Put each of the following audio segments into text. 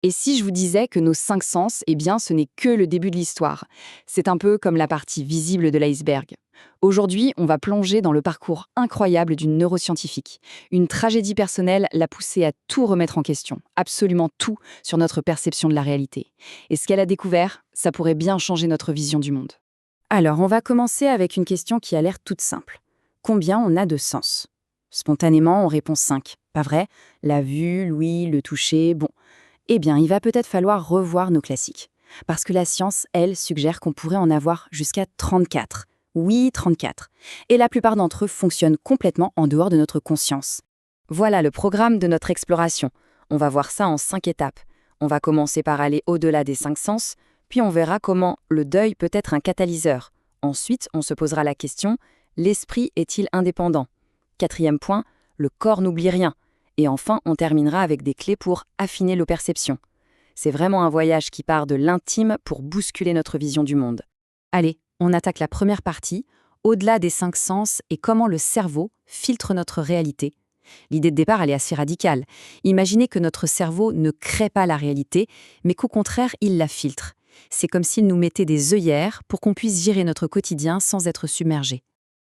Et si je vous disais que nos cinq sens, eh bien, ce n'est que le début de l'histoire. C'est un peu comme la partie visible de l'iceberg. Aujourd'hui, on va plonger dans le parcours incroyable d'une neuroscientifique. Une tragédie personnelle l'a poussée à tout remettre en question, absolument tout sur notre perception de la réalité. Et ce qu'elle a découvert, ça pourrait bien changer notre vision du monde. Alors, on va commencer avec une question qui a l'air toute simple. Combien on a de sens? Spontanément, on répond 5. Pas vrai? La vue, l'ouïe, le toucher, bon. Eh bien, il va peut-être falloir revoir nos classiques. Parce que la science, elle, suggère qu'on pourrait en avoir jusqu'à 34. Oui, 34. Et la plupart d'entre eux fonctionnent complètement en dehors de notre conscience. Voilà le programme de notre exploration. On va voir ça en 5 étapes. On va commencer par aller au-delà des 5 sens, puis on verra comment le deuil peut être un catalyseur. Ensuite, on se posera la question, l'esprit est-il indépendant? Quatrième point, le corps n'oublie rien. Et enfin, on terminera avec des clés pour affiner nos perceptions. C'est vraiment un voyage qui part de l'intime pour bousculer notre vision du monde. Allez, on attaque la première partie, au-delà des 5 sens et comment le cerveau filtre notre réalité. L'idée de départ, elle est assez radicale. Imaginez que notre cerveau ne crée pas la réalité, mais qu'au contraire, il la filtre. C'est comme s'il nous mettait des œillères pour qu'on puisse gérer notre quotidien sans être submergé.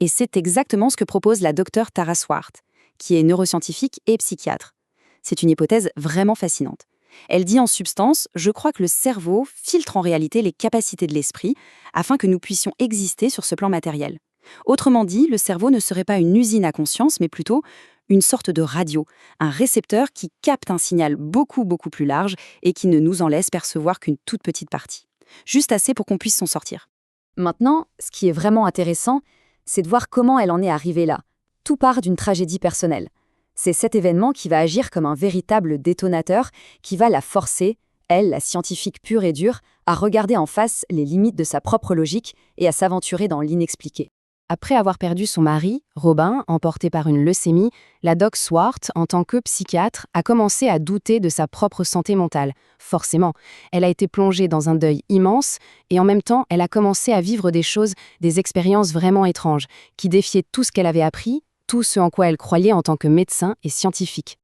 Et c'est exactement ce que propose la docteure Tara Swart, qui est neuroscientifique et psychiatre. C'est une hypothèse vraiment fascinante. Elle dit en substance, je crois que le cerveau filtre en réalité les capacités de l'esprit afin que nous puissions exister sur ce plan matériel. Autrement dit, le cerveau ne serait pas une usine à conscience, mais plutôt une sorte de radio, un récepteur qui capte un signal beaucoup plus large et qui ne nous en laisse percevoir qu'une toute petite partie. Juste assez pour qu'on puisse s'en sortir. Maintenant, ce qui est vraiment intéressant, c'est de voir comment elle en est arrivée là. Tout part d'une tragédie personnelle. C'est cet événement qui va agir comme un véritable détonateur, qui va la forcer, elle, la scientifique pure et dure, à regarder en face les limites de sa propre logique et à s'aventurer dans l'inexpliqué. Après avoir perdu son mari, Robin, emporté par une leucémie, la doc Swart, en tant que psychiatre, a commencé à douter de sa propre santé mentale. Forcément, elle a été plongée dans un deuil immense et en même temps, elle a commencé à vivre des choses, des expériences vraiment étranges, qui défiaient tout ce qu'elle avait appris, tout ce en quoi elle croyait en tant que médecin et scientifique.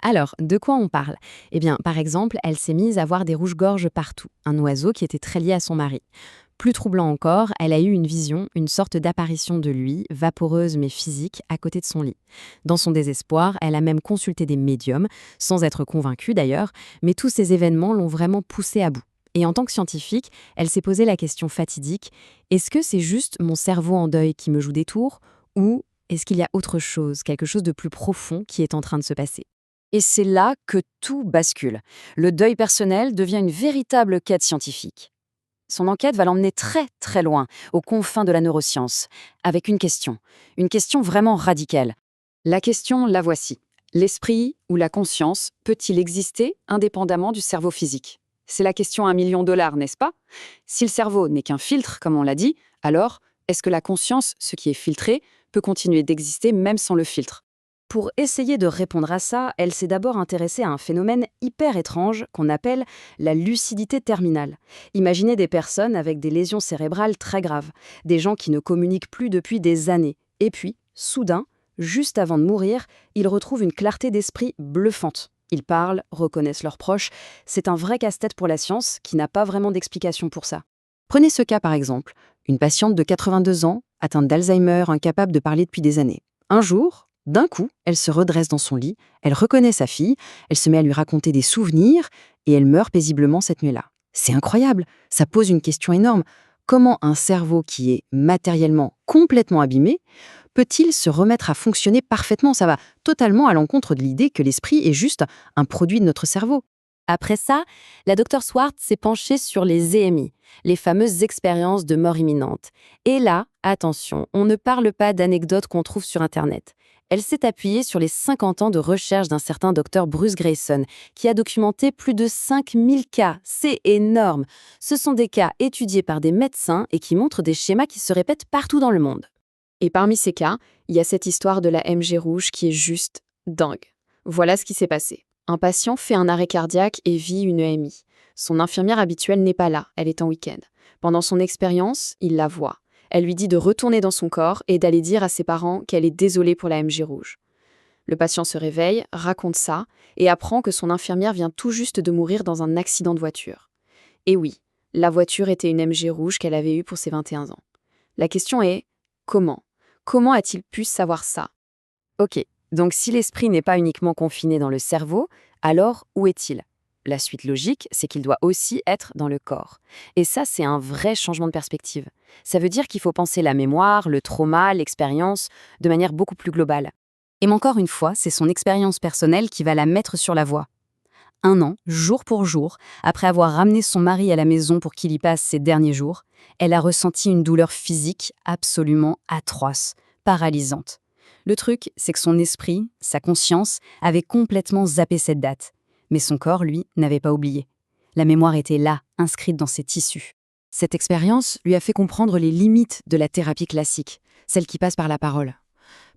Alors, de quoi on parle? Eh bien, par exemple, elle s'est mise à voir des rouges-gorges partout, un oiseau qui était très lié à son mari. Plus troublant encore, elle a eu une vision, une sorte d'apparition de lui, vaporeuse mais physique, à côté de son lit. Dans son désespoir, elle a même consulté des médiums, sans être convaincue d'ailleurs, mais tous ces événements l'ont vraiment poussée à bout. Et en tant que scientifique, elle s'est posé la question fatidique, est-ce que c'est juste mon cerveau en deuil qui me joue des tours, ou est-ce qu'il y a autre chose, quelque chose de plus profond qui est en train de se passer? Et c'est là que tout bascule. Le deuil personnel devient une véritable quête scientifique. Son enquête va l'emmener très loin, aux confins de la neuroscience, avec une question vraiment radicale. La question, la voici. L'esprit ou la conscience peut-il exister indépendamment du cerveau physique? C'est la question à $1 million, n'est-ce pas? Si le cerveau n'est qu'un filtre, comme on l'a dit, alors est-ce que la conscience, ce qui est filtré, peut continuer d'exister même sans le filtre? Pour essayer de répondre à ça, elle s'est d'abord intéressée à un phénomène hyper étrange qu'on appelle la lucidité terminale. Imaginez des personnes avec des lésions cérébrales très graves, des gens qui ne communiquent plus depuis des années. Et puis, soudain, juste avant de mourir, ils retrouvent une clarté d'esprit bluffante. Ils parlent, reconnaissent leurs proches. C'est un vrai casse-tête pour la science qui n'a pas vraiment d'explication pour ça. Prenez ce cas par exemple, une patiente de 82 ans, atteinte d'Alzheimer, incapable de parler depuis des années. Un jour, d'un coup, elle se redresse dans son lit, elle reconnaît sa fille, elle se met à lui raconter des souvenirs et elle meurt paisiblement cette nuit-là. C'est incroyable, ça pose une question énorme. Comment un cerveau qui est matériellement complètement abîmé peut-il se remettre à fonctionner parfaitement? Ça va totalement à l'encontre de l'idée que l'esprit est juste un produit de notre cerveau. Après ça, la docteure Swart s'est penchée sur les EMI, les fameuses expériences de mort imminente. Et là, attention, on ne parle pas d'anecdotes qu'on trouve sur Internet. Elle s'est appuyée sur les 50 ans de recherche d'un certain docteur Bruce Greyson, qui a documenté plus de 5000 cas. C'est énorme. Ce sont des cas étudiés par des médecins et qui montrent des schémas qui se répètent partout dans le monde. Et parmi ces cas, il y a cette histoire de la MG rouge qui est juste dingue. Voilà ce qui s'est passé. Un patient fait un arrêt cardiaque et vit une EMI. Son infirmière habituelle n'est pas là, elle est en week-end. Pendant son expérience, il la voit. Elle lui dit de retourner dans son corps et d'aller dire à ses parents qu'elle est désolée pour la MG rouge. Le patient se réveille, raconte ça, et apprend que son infirmière vient tout juste de mourir dans un accident de voiture. Et oui, la voiture était une MG rouge qu'elle avait eue pour ses 21 ans. La question est, comment? Comment a-t-il pu savoir ça? Ok, donc si l'esprit n'est pas uniquement confiné dans le cerveau, alors où est-il? La suite logique, c'est qu'il doit aussi être dans le corps. Et ça, c'est un vrai changement de perspective. Ça veut dire qu'il faut penser la mémoire, le trauma, l'expérience, de manière beaucoup plus globale. Et encore une fois, c'est son expérience personnelle qui va la mettre sur la voie. 1 an, jour pour jour, après avoir ramené son mari à la maison pour qu'il y passe ses derniers jours, elle a ressenti une douleur physique absolument atroce, paralysante. Le truc, c'est que son esprit, sa conscience, avait complètement zappé cette date. Mais son corps, lui, n'avait pas oublié. La mémoire était là, inscrite dans ses tissus. Cette expérience lui a fait comprendre les limites de la thérapie classique, celle qui passe par la parole.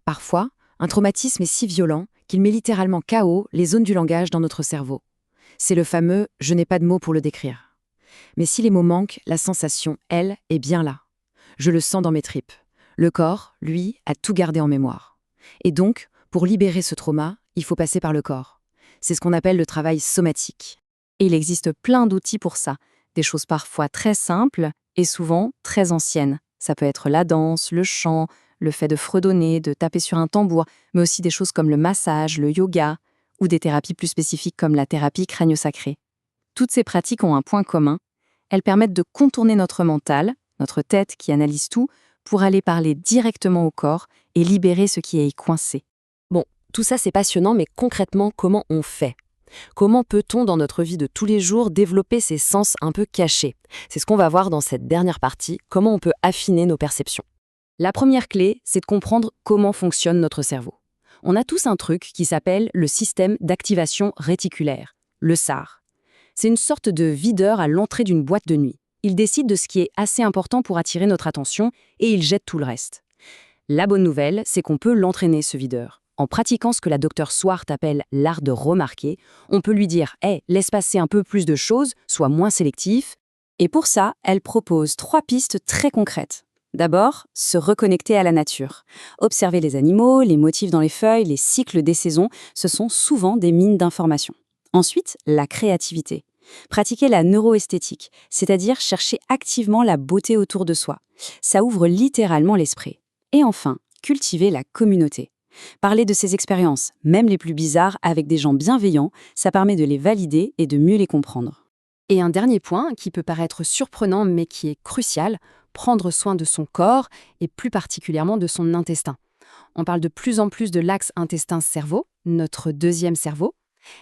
Parfois, un traumatisme est si violent qu'il met littéralement KO les zones du langage dans notre cerveau. C'est le fameux « je n'ai pas de mots pour le décrire ». Mais si les mots manquent, la sensation, elle, est bien là. Je le sens dans mes tripes. Le corps, lui, a tout gardé en mémoire. Et donc, pour libérer ce trauma, il faut passer par le corps. C'est ce qu'on appelle le travail somatique. Et il existe plein d'outils pour ça. Des choses parfois très simples et souvent très anciennes. Ça peut être la danse, le chant, le fait de fredonner, de taper sur un tambour, mais aussi des choses comme le massage, le yoga, ou des thérapies plus spécifiques comme la thérapie crânio-sacrée. Toutes ces pratiques ont un point commun. Elles permettent de contourner notre mental, notre tête qui analyse tout, pour aller parler directement au corps et libérer ce qui est coincé. Bon, tout ça c'est passionnant, mais concrètement, comment on fait? Comment peut-on, dans notre vie de tous les jours, développer ces sens un peu cachés? C'est ce qu'on va voir dans cette dernière partie, comment on peut affiner nos perceptions. La première clé, c'est de comprendre comment fonctionne notre cerveau. On a tous un truc qui s'appelle le système d'activation réticulaire, le SAR. C'est une sorte de videur à l'entrée d'une boîte de nuit. Il décide de ce qui est assez important pour attirer notre attention et il jette tout le reste. La bonne nouvelle, c'est qu'on peut l'entraîner, ce videur. En pratiquant ce que la Dr. Swart appelle l'art de remarquer, on peut lui dire « Hey, laisse passer un peu plus de choses, sois moins sélectif ». Et pour ça, elle propose 3 pistes très concrètes. D'abord, se reconnecter à la nature. Observer les animaux, les motifs dans les feuilles, les cycles des saisons, ce sont souvent des mines d'informations. Ensuite, la créativité. Pratiquer la neuroesthétique, c'est-à-dire chercher activement la beauté autour de soi. Ça ouvre littéralement l'esprit. Et enfin, cultiver la communauté. Parler de ses expériences, même les plus bizarres, avec des gens bienveillants, ça permet de les valider et de mieux les comprendre. Et un dernier point, qui peut paraître surprenant mais qui est crucial, prendre soin de son corps et plus particulièrement de son intestin. On parle de plus en plus de l'axe intestin-cerveau, notre deuxième cerveau.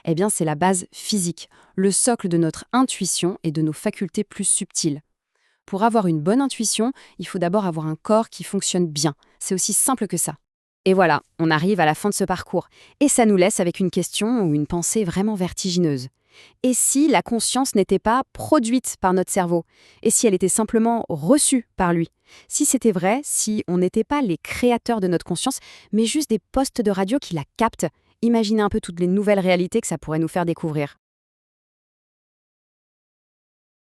Eh bien, c'est la base physique, le socle de notre intuition et de nos facultés plus subtiles. Pour avoir une bonne intuition, il faut d'abord avoir un corps qui fonctionne bien. C'est aussi simple que ça. Et voilà, on arrive à la fin de ce parcours. Et ça nous laisse avec une question ou une pensée vraiment vertigineuse. Et si la conscience n'était pas produite par notre cerveau? Et si elle était simplement reçue par lui? Si c'était vrai, si on n'était pas les créateurs de notre conscience, mais juste des postes de radio qui la captent, imaginez un peu toutes les nouvelles réalités que ça pourrait nous faire découvrir.